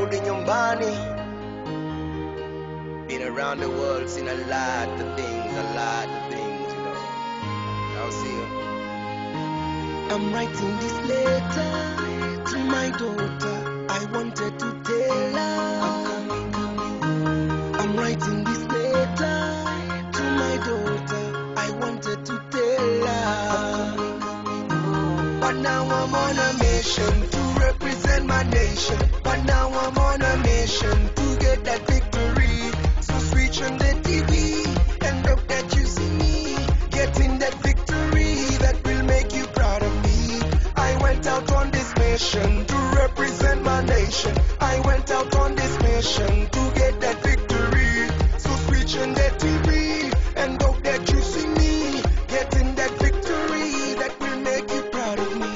narudi nyumbani. Been around the world, seen a lot of things, you know. I'll see you. I'm writing this letter to my daughter. I wanted to tell her I'm coming. I'm writing this letter to my daughter. I wanted to tell her but now I'm on a mission to represent my nation. But now I'm on a mission to get that victory. So switch on the TV and hope that you see me getting that victory that will make you proud of me. I went out on this mission to represent my nation. I went out on this mission to get that victory. So switch on the TV and hope that you see me getting that victory that will make you proud of me.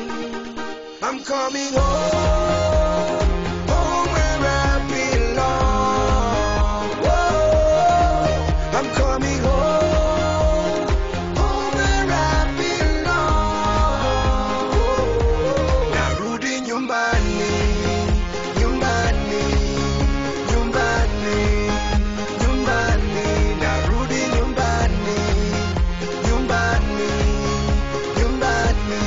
I'm coming home, home where I belong. Whoa, I'm coming home, home where I belong. Narudi nyumbani, nyumbani, nyumbani, nyumbani. Narudi nyumbani, nyumbani, nyumbani.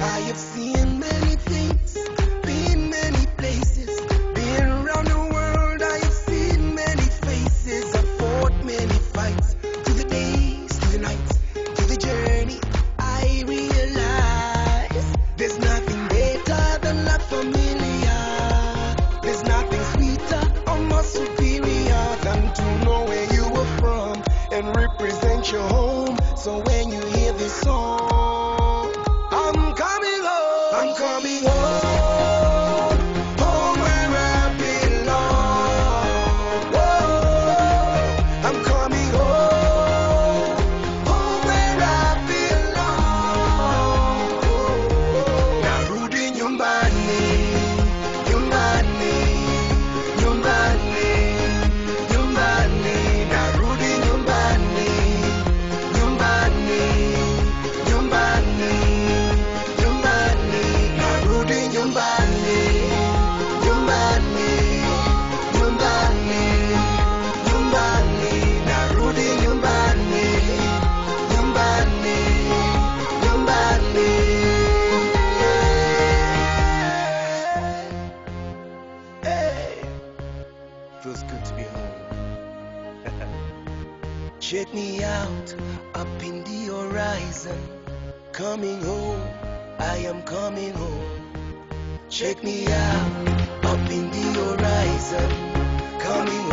I have seen many things, been many places, been around the world. I have seen many faces, I've fought many fights, through the days, through the nights, through the journey. I realize there's nothing better than love familiar. There's nothing sweeter or more superior than to know where you were from and represent your home. So when you hear this song, I'm coming home. I'm coming home, home where I belong. Whoa, I'm coming home, home where I belong. Narudi nyumbani, nyumbani, nyumbani, nyumbani. Narudi nyumbani, nyumbani, nyumbani, nyumbani. Narudi nyumbani, nyumbani, nyumbani, nyumbani. Narudi nyumbani, nyumbani, nyumbani. Hey, feels good to be home. Check me out, up in the horizon. Coming home, I am coming home. Check me out, up in the horizon. Coming